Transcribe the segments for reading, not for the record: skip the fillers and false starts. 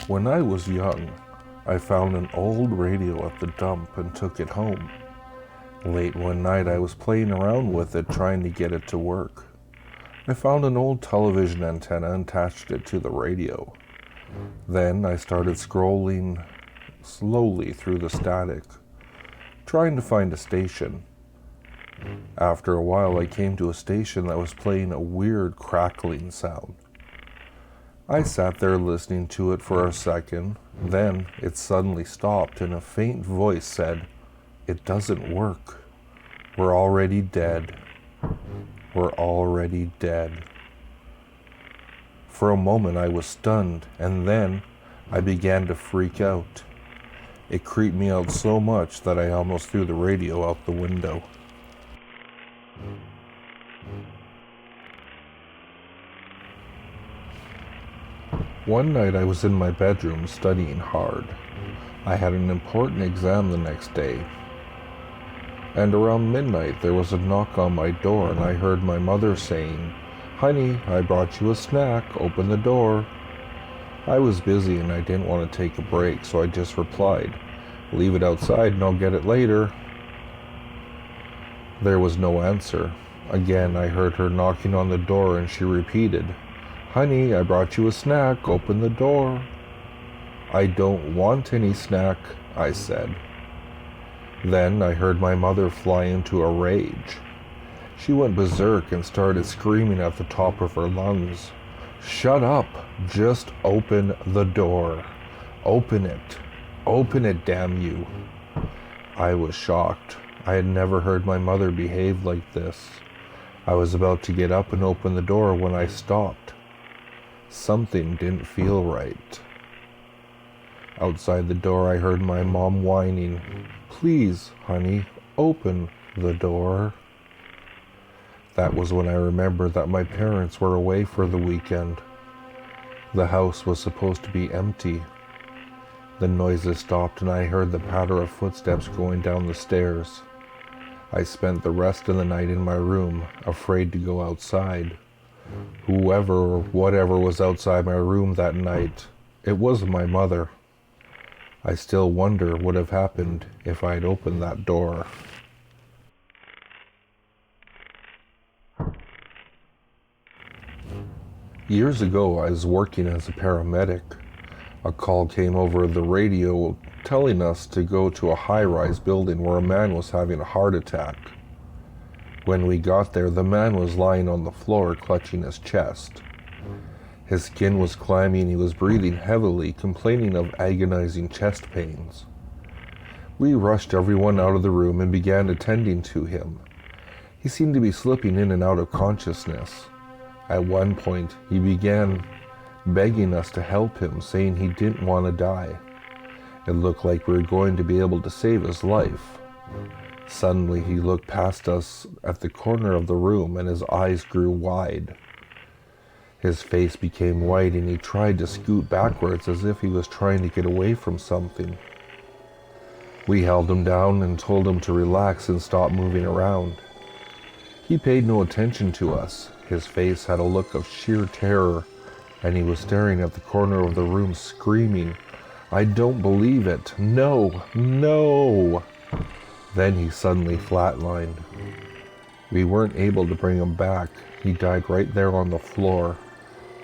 When I was young, I found an old radio at the dump and took it home. Late one night, I was playing around with it, trying to get it to work. I found an old television antenna and attached it to the radio. Then I started scrolling slowly through the static, trying to find a station. After a while, I came to a station that was playing a weird crackling sound. I sat there listening to it for a second, then it suddenly stopped and a faint voice said, "It doesn't work. We're already dead. We're already dead." For a moment I was stunned, and then I began to freak out. It creeped me out so much that I almost threw the radio out the window. One night I was in my bedroom studying hard. I had an important exam the next day. And around midnight there was a knock on my door and I heard my mother saying, "Honey, I brought you a snack, open the door." I was busy and I didn't want to take a break, so I just replied, "Leave it outside and I'll get it later." There was no answer. Again I heard her knocking on the door and she repeated, "Honey, I brought you a snack, open the door." "I don't want any snack," I said. Then I heard my mother fly into a rage. She went berserk and started screaming at the top of her lungs, "Shut up! Just open the door! Open it! Open it, damn you!" I was shocked. I had never heard my mother behave like this. I was about to get up and open the door when I stopped. Something didn't feel right. Outside the door I heard my mom whining, "Please, honey, open the door." That was when I remembered that my parents were away for the weekend. The house was supposed to be empty. The noises stopped and I heard the patter of footsteps going down the stairs. I spent the rest of the night in my room, afraid to go outside. Whoever or whatever was outside my room that night, it wasn't my mother. I still wonder what would have happened if I had opened that door. Years ago, I was working as a paramedic. A call came over the radio telling us to go to a high-rise building where a man was having a heart attack. When we got there, the man was lying on the floor, clutching his chest. His skin was clammy and he was breathing heavily, complaining of agonizing chest pains. We rushed everyone out of the room and began attending to him. He seemed to be slipping in and out of consciousness. At one point, he began begging us to help him, saying he didn't want to die. It looked like we were going to be able to save his life. Suddenly, he looked past us at the corner of the room and his eyes grew wide. His face became white and he tried to scoot backwards as if he was trying to get away from something. We held him down and told him to relax and stop moving around. He paid no attention to us. His face had a look of sheer terror and he was staring at the corner of the room screaming, "I don't believe it! No! No!" Then he suddenly flatlined. We weren't able to bring him back. He died right there on the floor,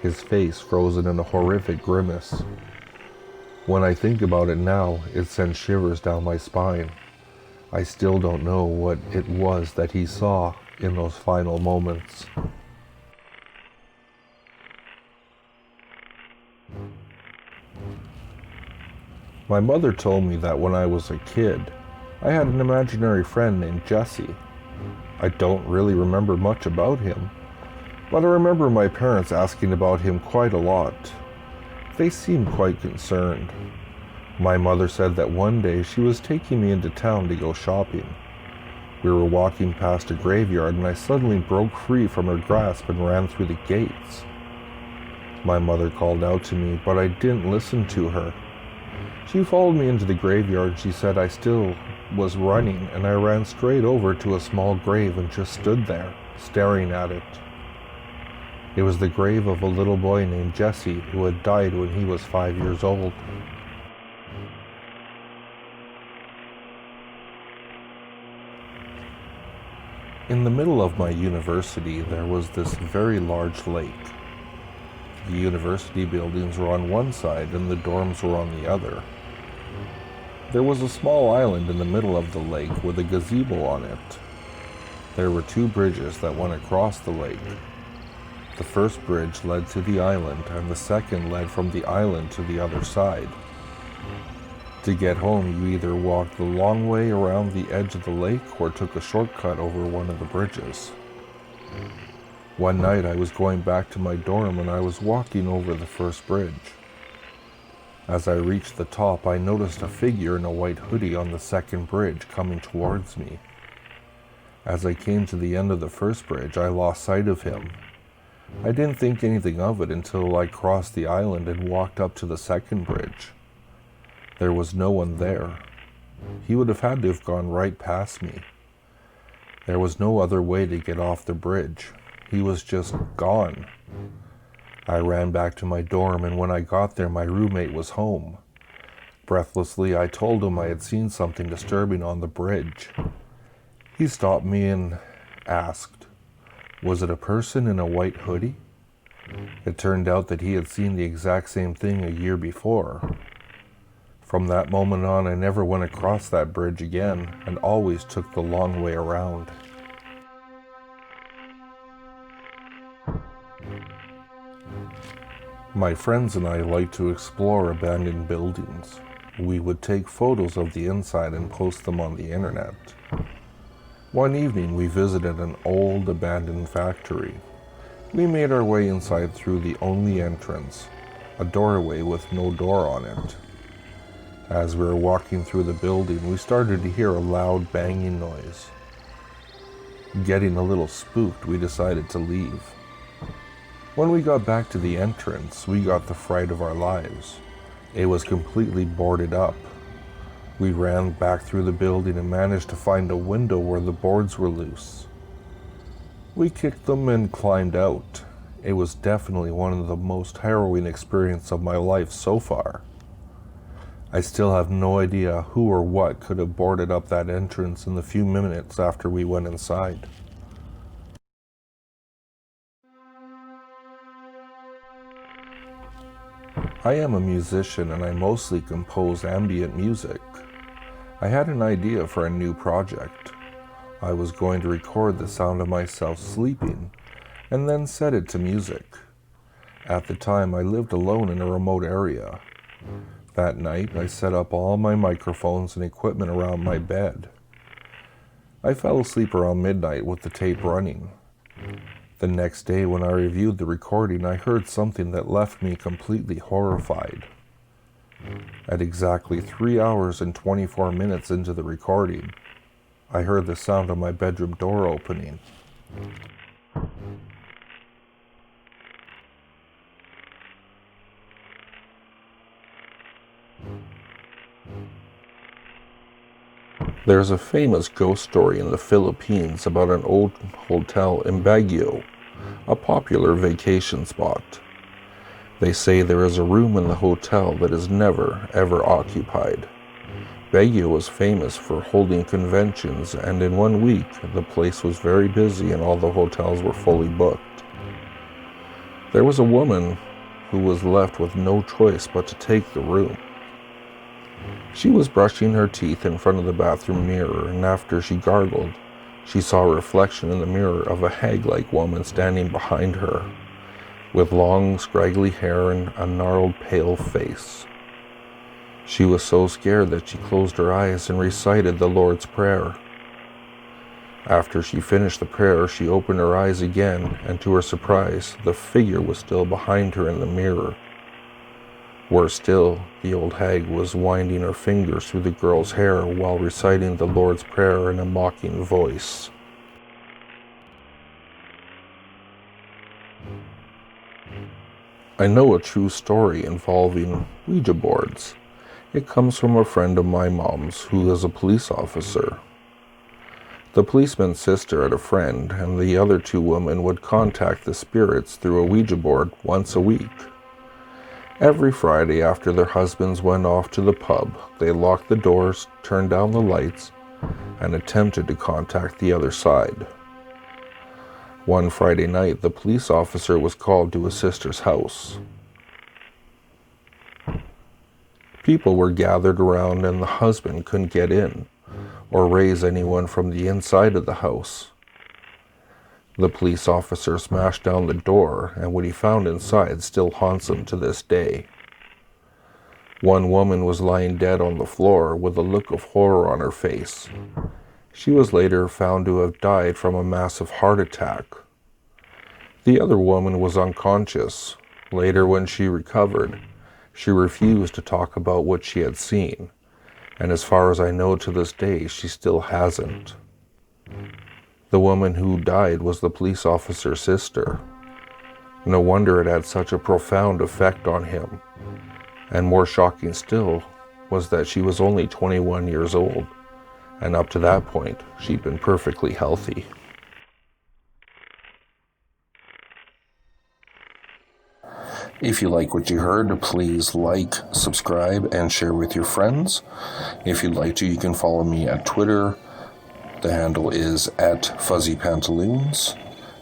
his face frozen in a horrific grimace. When I think about it now, it sends shivers down my spine. I still don't know what it was that he saw in those final moments. My mother told me that when I was a kid, I had an imaginary friend named Jesse. I don't really remember much about him, but I remember my parents asking about him quite a lot. They seemed quite concerned. My mother said that one day she was taking me into town to go shopping. We were walking past a graveyard and I suddenly broke free from her grasp and ran through the gates. My mother called out to me, but I didn't listen to her. She followed me into the graveyard and she said I still was running, and I ran straight over to a small grave and just stood there, staring at it. It was the grave of a little boy named Jesse who had died when he was 5 years old. In the middle of my university, there was this very large lake. The university buildings were on one side and the dorms were on the other. There was a small island in the middle of the lake with a gazebo on it. There were 2 bridges that went across the lake. The first bridge led to the island, and the second led from the island to the other side. To get home, you either walked the long way around the edge of the lake or took a shortcut over one of the bridges. One night I was going back to my dorm and I was walking over the first bridge. As I reached the top, I noticed a figure in a white hoodie on the second bridge coming towards me. As I came to the end of the first bridge, I lost sight of him. I didn't think anything of it until I crossed the island and walked up to the second bridge. There was no one there. He would have had to have gone right past me. There was no other way to get off the bridge. He was just gone. I ran back to my dorm, and when I got there, my roommate was home. Breathlessly, I told him I had seen something disturbing on the bridge. He stopped me and asked, "Was it a person in a white hoodie?" It turned out that he had seen the exact same thing a year before. From that moment on, I never went across that bridge again and always took the long way around. My friends and I liked to explore abandoned buildings. We would take photos of the inside and post them on the internet. One evening, we visited an old abandoned factory. We made our way inside through the only entrance, a doorway with no door on it. As we were walking through the building, we started to hear a loud banging noise. Getting a little spooked, we decided to leave. When we got back to the entrance, we got the fright of our lives. It was completely boarded up. We ran back through the building and managed to find a window where the boards were loose. We kicked them and climbed out. It was definitely one of the most harrowing experiences of my life so far. I still have no idea who or what could have boarded up that entrance in the few minutes after we went inside. I am a musician and I mostly compose ambient music. I had an idea for a new project. I was going to record the sound of myself sleeping and then set it to music. At the time, I lived alone in a remote area. That night, I set up all my microphones and equipment around my bed. I fell asleep around midnight with the tape running. The next day, when I reviewed the recording, I heard something that left me completely horrified. At exactly 3 hours and 24 minutes into the recording, I heard the sound of my bedroom door opening. There's a famous ghost story in the Philippines about an old hotel in Baguio, a popular vacation spot. They say there is a room in the hotel that is never, ever occupied. Baguio was famous for holding conventions, and in 1 week, the place was very busy and all the hotels were fully booked. There was a woman who was left with no choice but to take the room. She was brushing her teeth in front of the bathroom mirror, and after she gargled, she saw a reflection in the mirror of a hag-like woman standing behind her, with long, scraggly hair and a gnarled, pale face. She was so scared that she closed her eyes and recited the Lord's Prayer. After she finished the prayer, she opened her eyes again, and to her surprise, the figure was still behind her in the mirror. Worse still, the old hag was winding her fingers through the girl's hair while reciting the Lord's Prayer in a mocking voice. I know a true story involving Ouija boards. It comes from a friend of my mom's who is a police officer. The policeman's sister had a friend, and the other two women would contact the spirits through a Ouija board once a week. Every Friday after their husbands went off to the pub, they locked the doors, turned down the lights, and attempted to contact the other side. One Friday night, the police officer was called to his sister's house. People were gathered around and the husband couldn't get in or raise anyone from the inside of the house. The police officer smashed down the door, and what he found inside still haunts him to this day. One woman was lying dead on the floor with a look of horror on her face. She was later found to have died from a massive heart attack. The other woman was unconscious. Later, when she recovered, she refused to talk about what she had seen, and as far as I know to this day, she still hasn't. The woman who died was the police officer's sister. No wonder it had such a profound effect on him. And more shocking still was that she was only 21 years old, and up to that point, she'd been perfectly healthy. If you like what you heard, please like, subscribe, and share with your friends. If you'd like to, you can follow me at Twitter. The handle is @FuzzyPantaloons,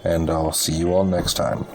and I'll see you all next time.